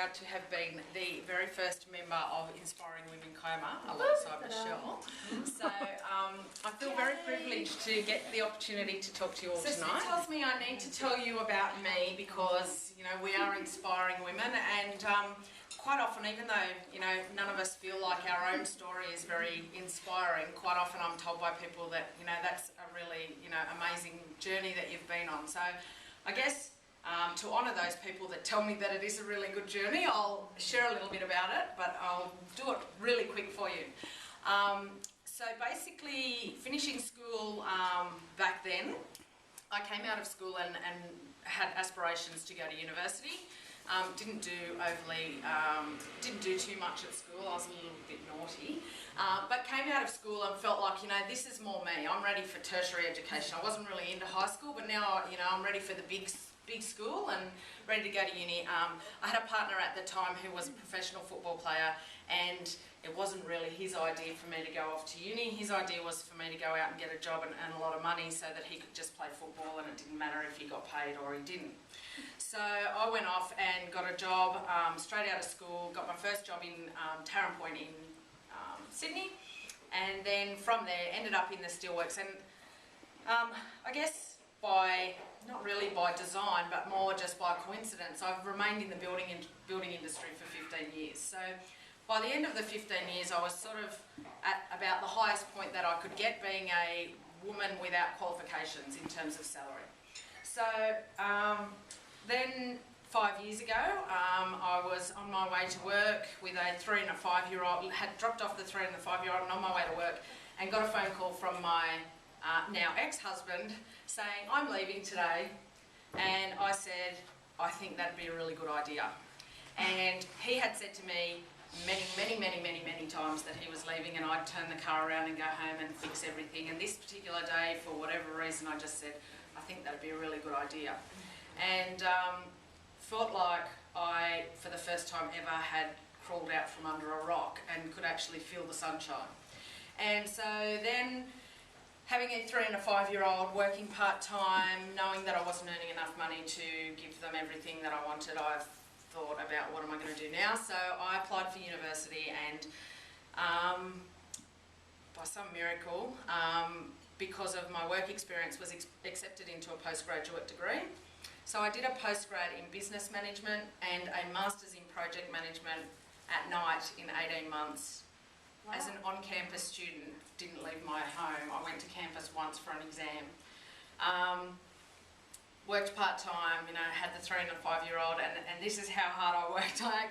proud to have been the very first member of Inspiring Women Kiama alongside Michelle. So I feel very privileged to get the opportunity to talk to you all tonight. It tells me I need to tell you about me because, you know, we are inspiring women, and quite often, even though, you know, none of us feel like our own story is very inspiring, quite often I'm told by people that, you know, that's a really, you know, amazing journey that you've been on. So I guess to honour those people that tell me that it is a really good journey, I'll share a little bit about it, but I'll do it really quick for you. So basically, finishing school back then, I came out of school and had aspirations to go to university. Didn't do too much at school. I was a little bit naughty, but came out of school and felt like, you know, this is more me. I'm ready for tertiary education. I wasn't really into high school, but now, you know, I'm ready for the big school and ready to go to uni. I had a partner at the time who was a professional football player, and it wasn't really his idea for me to go off to uni. His idea was for me to go out and get a job and a lot of money so that he could just play football, and it didn't matter if he got paid or he didn't. So I went off and got a job straight out of school, got my first job in Tarrant Point in Sydney, and then from there ended up in the steelworks. And I guess not really by design, but more just by coincidence, I've remained in the building industry for 15 years. So by the end of the 15 years, I was sort of at about the highest point that I could get, being a woman without qualifications in terms of salary. So then 5 years ago, I was on my way to work with a 3 and a 5 year old, had dropped off the 3 and the 5 year old and on my way to work, and got a phone call from my now ex-husband saying, I'm leaving today. And I said, I think that'd be a really good idea. And he had said to me many times that he was leaving, and I'd turn the car around and go home and fix everything. And this particular day, for whatever reason, I just said, I think that'd be a really good idea. And felt like I, for the first time ever, had crawled out from under a rock and could actually feel the sunshine. And so then, having a 3 and a 5 year old, working part-time, knowing that I wasn't earning enough money to give them everything that I wanted, I thought about what am I going to do now. So I applied for university, and by some miracle, because of my work experience, was accepted into a postgraduate degree. So I did a postgrad in business management and a master's in project management at night in 18 months. Wow. As an on-campus student, didn't leave my home. I went to campus once for an exam. Worked part-time, you know, had the 3 and a 5 year old, and this is how hard I worked. I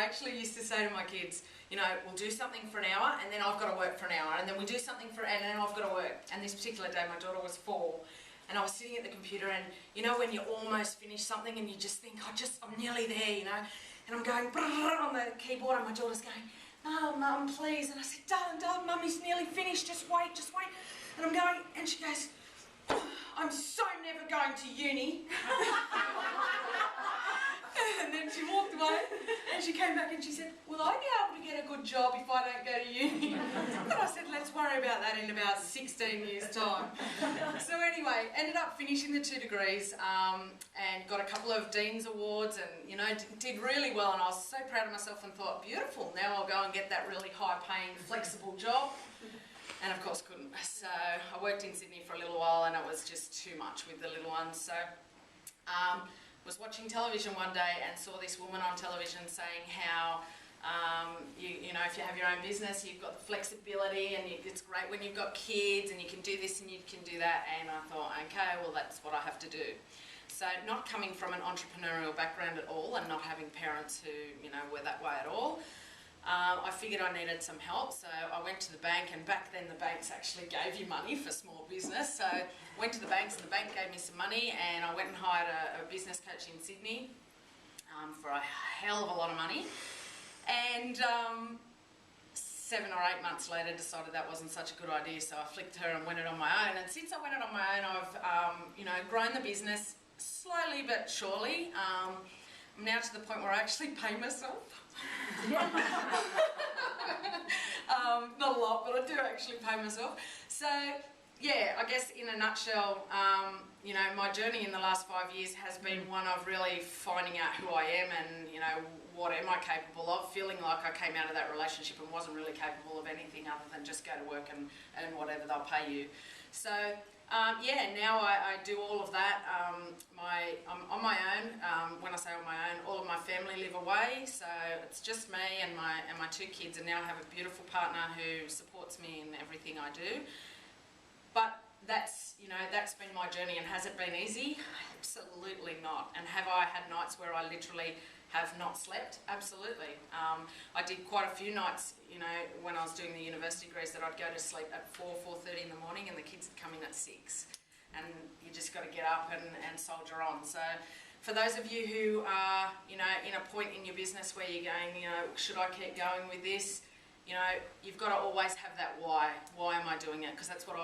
actually used to say to my kids, you know, we'll do something for an hour and then I've got to work for an hour, and then we do something and then I've got to work. And this particular day, my daughter was 4, and I was sitting at the computer, and you know when you almost finish something and you just think, I'm nearly there, you know, and I'm going on the keyboard, and my daughter's going, oh, Mum, please. And I said, darling, Mummy's nearly finished, just wait. And I'm going, and she goes, I'm so never going to uni. And then she walked away, and she came back and she said, will I be able to get a good job if I don't go to uni? And I said, let's worry about that in about 16 years' time. So anyway, ended up finishing the 2 degrees and got a couple of Dean's Awards, and, you know, did really well, and I was so proud of myself and thought, beautiful, now I'll go and get that really high-paying, flexible job. And of course couldn't. So I worked in Sydney for a little while, and it was just too much with the little ones. So was watching television one day and saw this woman on television saying how you know, if you have your own business, you've got the flexibility, and it's great when you've got kids, and you can do this and you can do that. And I thought, okay, well, that's what I have to do. So not coming from an entrepreneurial background at all, and not having parents who, you know, were that way at all, I figured I needed some help. So I went to the bank, and back then the banks actually gave you money for small business. So went to the banks, and the bank gave me some money, and I went and hired a business coach in Sydney for a hell of a lot of money. And 7 or 8 months later decided that wasn't such a good idea, so I flicked her and went it on my own. And since I went it on my own, I've you know, grown the business slowly but surely. I'm now to the point where I actually pay myself. Not a lot, but I do actually pay myself. So yeah, I guess in a nutshell, my journey in the last 5 years has been one of really finding out who I am and, what am I capable of, feeling like I came out of that relationship and wasn't really capable of anything other than just go to work and earn whatever they'll pay you. So yeah, now I do all of that. I'm on my own. When I say on my own, all of my family live away, so it's just me and my two kids, and now I have a beautiful partner who supports me in everything I do. But that's been my journey, and has it been easy? Absolutely not. And have I had nights where I literally have not slept? Absolutely. I did quite a few nights, when I was doing the university degrees, that I'd go to sleep at 4:30 in the morning, and the kids would come in at 6. And you just got to get up and soldier on. So for those of you who are, in a point in your business where you're going, should I keep going with this? You've got to always have that why. Why am I doing it? Because that's what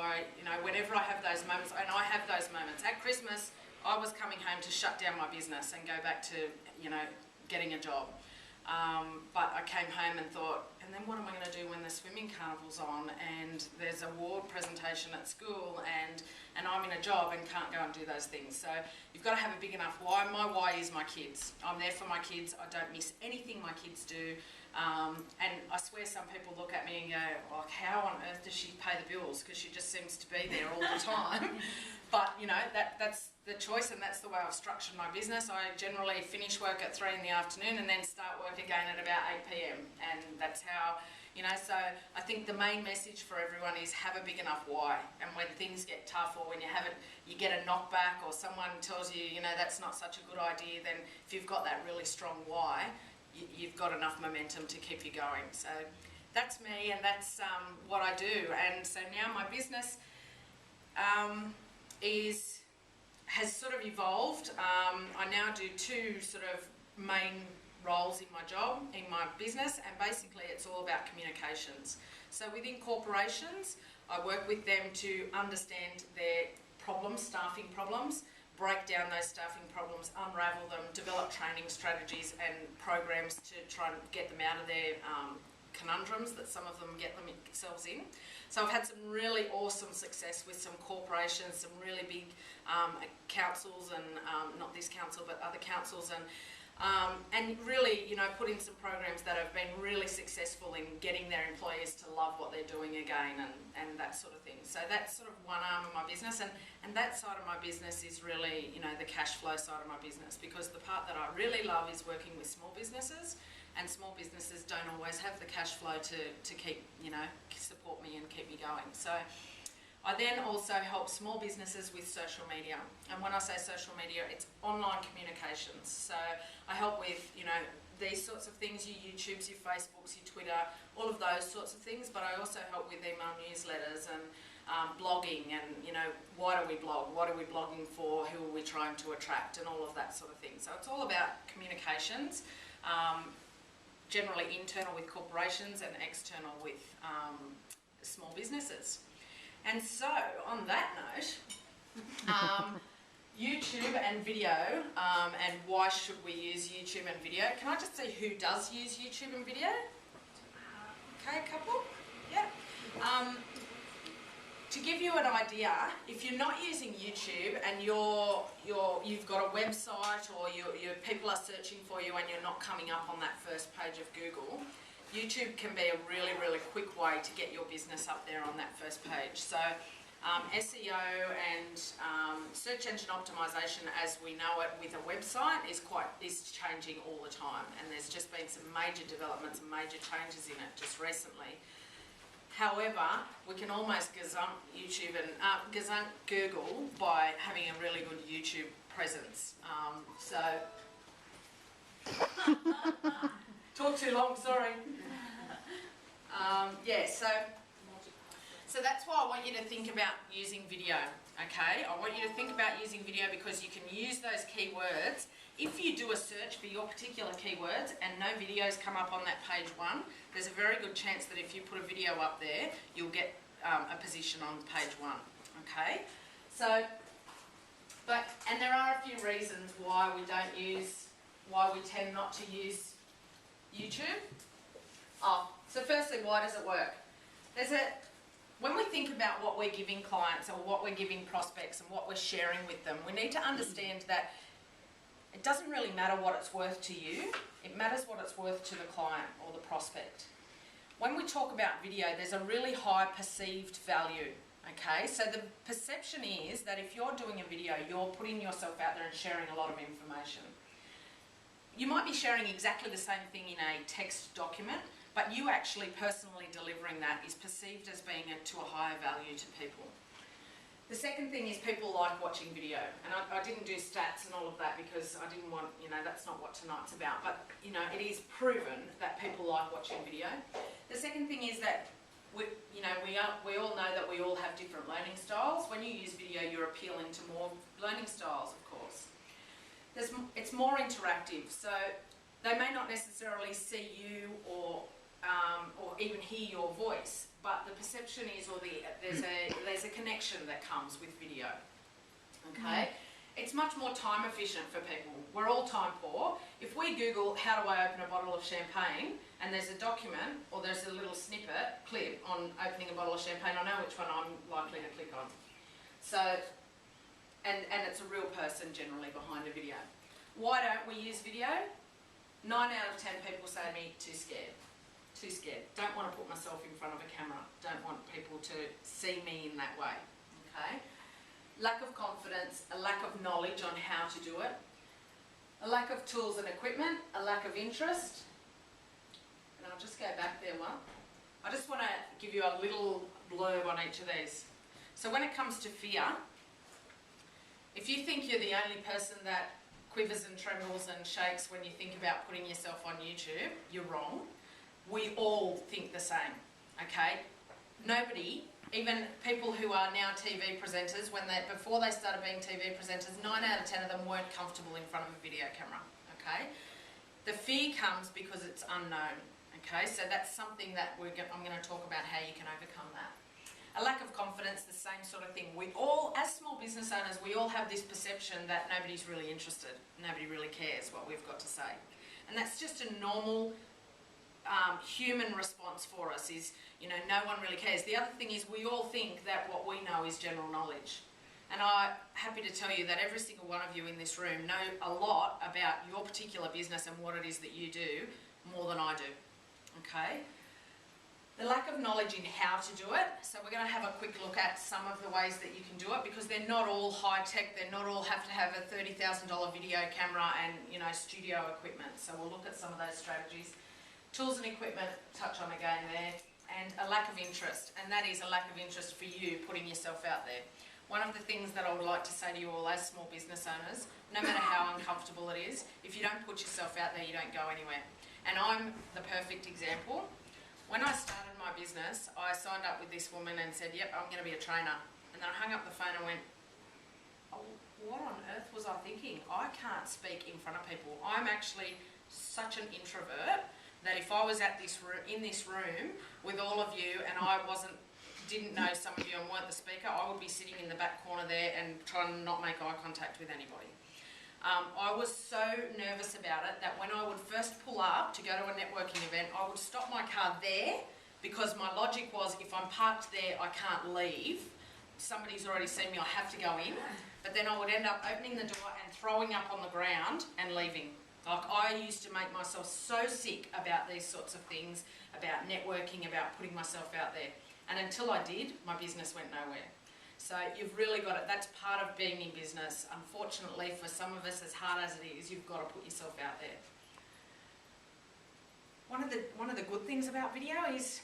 whenever I have those moments, and I have those moments. At Christmas, I was coming home to shut down my business and go back to, getting a job. But I came home and thought, and then what am I going to do when the swimming carnival's on and there's a award presentation at school and I'm in a job and can't go and do those things. So you've got to have a big enough why. My why is my kids. I'm there for my kids. I don't miss anything my kids do. And I swear some people look at me and go, like, how on earth does she pay the bills? Because she just seems to be there all the time. But, that's the choice, and that's the way I've structured my business. I generally finish work at 3 in the afternoon and then start work again at about 8 p.m. And that's how, so I think the main message for everyone is have a big enough why. And when things get tough, or when you get a knockback, or someone tells you, that's not such a good idea, then if you've got that really strong why, you've got enough momentum to keep you going. So that's me, and that's what I do. And so now my business has sort of evolved. I now do 2 sort of main roles in my job, in my business, and basically it's all about communications. So within corporations, I work with them to understand their problems, staffing problems, break down those staffing problems, unravel them, develop training strategies and programs to try and get them out of their conundrums that some of them get themselves in. So I've had some really awesome success with some corporations, some really big councils, and not this council but other councils, and really put in some programs that have been really successful in getting their employees to love what they're doing again, and that sort of thing. So that's sort of one arm of my business, and that side of my business is really the cash flow side of my business, because the part that I really love is working with small businesses, and small businesses don't always have the cash flow to keep support me and keep me going. So I then also help small businesses with social media, and when I say social media, it's online communications. So I help with these sorts of things, your YouTubes, your Facebooks, your Twitter, all of those sorts of things, but I also help with email newsletters and blogging, and why do we blog, what are we blogging for, who are we trying to attract, and all of that sort of thing. So it's all about communications, generally internal with corporations and external with small businesses. And so, on that note, YouTube and video, and why should we use YouTube and video? Can I just see who does use YouTube and video? Okay, a couple? Yeah. To give you an idea, if you're not using YouTube and you've got a website, or your people are searching for you and you're not coming up on that first page of Google, YouTube can be a really, really quick way to get your business up there on that first page. So SEO and search engine optimization, as we know it with a website, is changing all the time, and there's just been some major developments and major changes in it just recently. However, we can almost gazunk YouTube and gazunk Google by having a really good YouTube presence. Talk too long, sorry. Yeah, so that's why I want you to think about using video, okay? I want you to think about using video because you can use those keywords. If you do a search for your particular keywords and no videos come up on that page 1, there's a very good chance that if you put a video up there, you'll get a position on page 1, okay? So, and there are a few reasons why we tend not to use YouTube. So firstly, why does it work? When we think about what we're giving clients or what we're giving prospects and what we're sharing with them, we need to understand that It doesn't really matter what it's worth to you, it matters what it's worth to the client or the prospect. When we talk about video, there's a really high perceived value, okay? So the perception is that if you're doing a video, you're putting yourself out there and sharing a lot of information. You might be sharing exactly the same thing in a text document, but you actually personally delivering that is perceived as being to a higher value to people. The second thing is people like watching video, and I didn't do stats and all of that because I didn't want, that's not what tonight's about, but it is proven that people like watching video. The second thing is that we all know that we all have different learning styles. When you use video, you're appealing to more learning styles, of course. It's more interactive, so they may not necessarily see you or even hear your voice, but the perception is, there's a connection that comes with video. Okay, it's much more time efficient for people. We're all time poor. If we Google how do I open a bottle of champagne, and there's a document or there's a little snippet clip on opening a bottle of champagne, I know which one I'm likely to click on. So, and it's a real person generally behind a video. Why don't we use video? 9 out of 10 people say to me, too scared. Too scared. Don't want to put myself in front of a camera. Don't want people to see me in that way. Okay? Lack of confidence, a lack of knowledge on how to do it, a lack of tools and equipment, a lack of interest. And I'll just go back there one. I just want to give you a little blurb on each of these. So when it comes to fear, if you think you're the only person that quivers and trembles and shakes when you think about putting yourself on YouTube, you're wrong. We all think the same, okay? Nobody, even people who are now TV presenters, before they started being TV presenters, 9 out of 10 of them weren't comfortable in front of a video camera, okay? The fear comes because it's unknown, okay? So that's something that I'm going to talk about how you can overcome that. A lack of confidence, the same sort of thing. We all, as small business owners, we all have this perception that nobody's really interested, nobody really cares what we've got to say. And that's just a normal human response for us is, no one really cares. The other thing is we all think that what we know is general knowledge. And I'm happy to tell you that every single one of you in this room know a lot about your particular business and what it is that you do more than I do, okay? The lack of knowledge in how to do it. So we're going to have a quick look at some of the ways that you can do it because they're not all high tech. They're not all have to have a $30,000 video camera and, studio equipment. So we'll look at some of those strategies. Tools and equipment, touch on again there, and a lack of interest, and that is a lack of interest for you putting yourself out there. One of the things that I would like to say to you all as small business owners, no matter how uncomfortable it is, if you don't put yourself out there, you don't go anywhere. And I'm the perfect example. When I started my business, I signed up with this woman and said, yep, I'm going to be a trainer. And then I hung up the phone and went, oh, what on earth was I thinking? I can't speak in front of people. I'm actually such an introvert that if I was in this room with all of you and I didn't know some of you and weren't the speaker, I would be sitting in the back corner there and trying to not make eye contact with anybody. I was so nervous about it that when I would first pull up to go to a networking event, I would stop my car there because my logic was if I'm parked there, I can't leave. Somebody's already seen me, I have to go in. But then I would end up opening the door and throwing up on the ground and leaving. Like I used to make myself so sick about these sorts of things, about networking, about putting myself out there. And until I did, my business went nowhere. So you've really got it, that's part of being in business. Unfortunately, for some of us, as hard as it is, you've got to put yourself out there. One of the good things about video is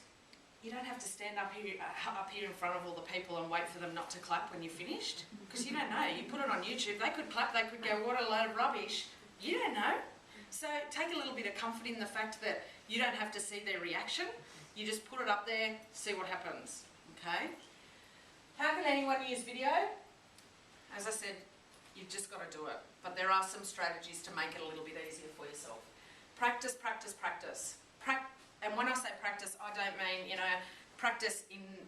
you don't have to stand up here in front of all the people and wait for them not to clap when you're finished. Because you don't know, you put it on YouTube, they could clap, they could go, what a load of rubbish. You don't know. So take a little bit of comfort in the fact that you don't have to see their reaction. You just put it up there, see what happens, okay? How can anyone use video? As I said, you've just got to do it. But there are some strategies to make it a little bit easier for yourself. Practice, practice, practice. And when I say practice, I don't mean, practice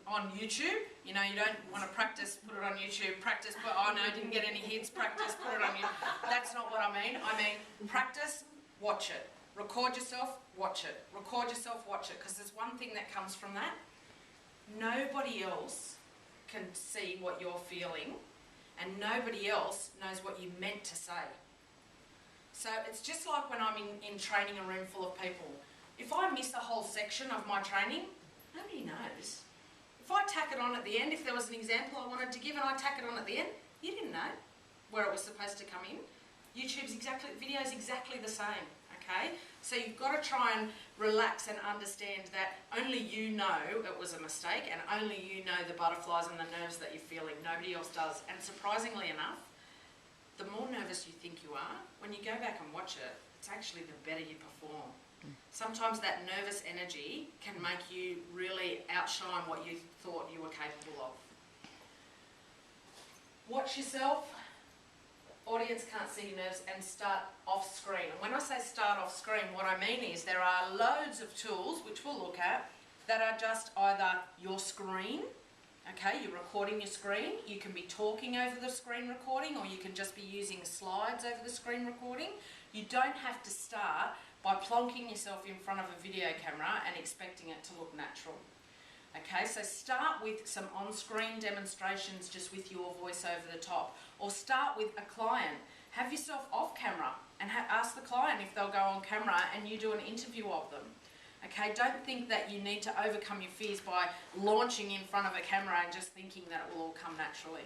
on YouTube. You don't want to practice, put it on YouTube, practice, but oh no, didn't get any hits, practice, put it on YouTube. That's not what I mean. I mean, practice, watch it. Record yourself, watch it. Record yourself, watch it. Because there's one thing that comes from that. Nobody else can see what you're feeling, and nobody else knows what you meant to say. So it's just like when I'm in training a room full of people. If I miss a whole section of my training, nobody knows. If I tack it on at the end, if there was an example I wanted to give and I tack it on at the end, you didn't know where it was supposed to come in. Video's exactly the same, okay? So you've got to try and relax and understand that only you know it was a mistake and only you know the butterflies and the nerves that you're feeling. Nobody else does. And surprisingly enough, the more nervous you think you are, when you go back and watch it, it's actually the better you perform. Sometimes that nervous energy can make you really outshine what you thought you were capable of. Watch yourself. Audience can't see your nerves, and start off screen. And when I say start off screen, what I mean is there are loads of tools, which we'll look at, that are just either your screen, okay, you're recording your screen, you can be talking over the screen recording, or you can just be using slides over the screen recording. You don't have to start by plonking yourself in front of a video camera and expecting it to look natural. Okay, so start with some on-screen demonstrations just with your voice over the top, or start with a client. Have yourself off camera and ask the client if they'll go on camera and you do an interview of them. Okay, don't think that you need to overcome your fears by launching in front of a camera and just thinking that it will all come naturally.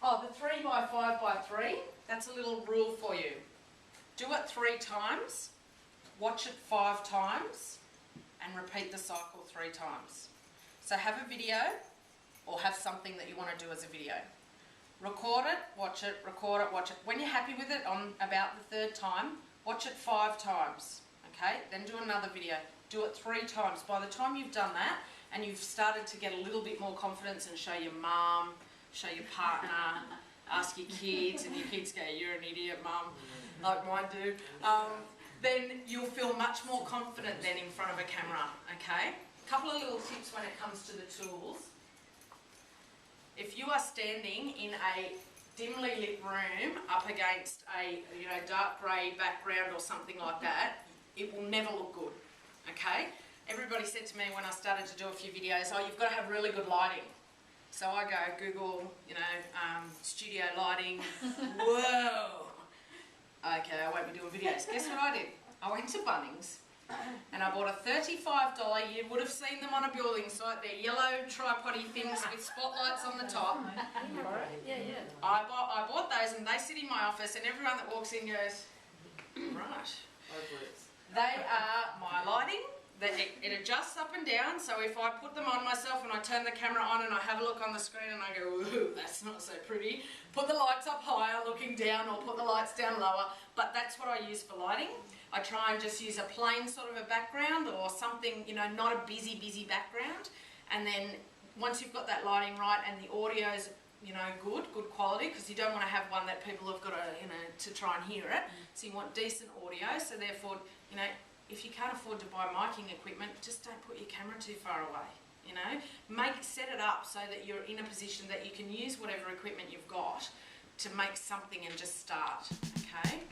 Oh, the 3x5x3, that's a little rule for you. Do it 3 times, watch it 5 times, and repeat the cycle 3 times. So have a video, or have something that you want to do as a video. Record it, watch it, record it, watch it. When you're happy with it on about the 3rd time, watch it 5 times. Okay, then do another video. Do it 3 times. By the time you've done that, and you've started to get a little bit more confidence and show your mum, show your partner, ask your kids, and your kids go, "You're an idiot, mum," like mine do, then you'll feel much more confident then in front of a camera, okay? A couple of little tips when it comes to the tools. If you are standing in a dimly lit room up against a dark grey background or something like that, it will never look good, okay? Everybody said to me when I started to do a few videos, "Oh, you've got to have really good lighting." So I go Google, studio lighting. Whoa! Okay, I won't be doing videos. Guess what I did? I went to Bunnings and I bought a $35, you would have seen them on a building site, they're yellow tripod-y things with spotlights on the top. Yeah. I bought those and they sit in my office and everyone that walks in goes, "Right." They are my lighting. It adjusts up and down, so if I put them on myself and I turn the camera on and I have a look on the screen and I go, "Ooh, that's not so pretty," put the lights up higher looking down, or put the lights down lower, but that's what I use for lighting. I try and just use a plain sort of a background or something, not a busy background, and then once you've got that lighting right and the audio's good quality, because you don't want to have one that people have got to try and hear it, so you want decent audio, so therefore, if you can't afford to buy miking equipment, just don't put your camera too far away, set it up so that you're in a position that you can use whatever equipment you've got to make something and just start, okay?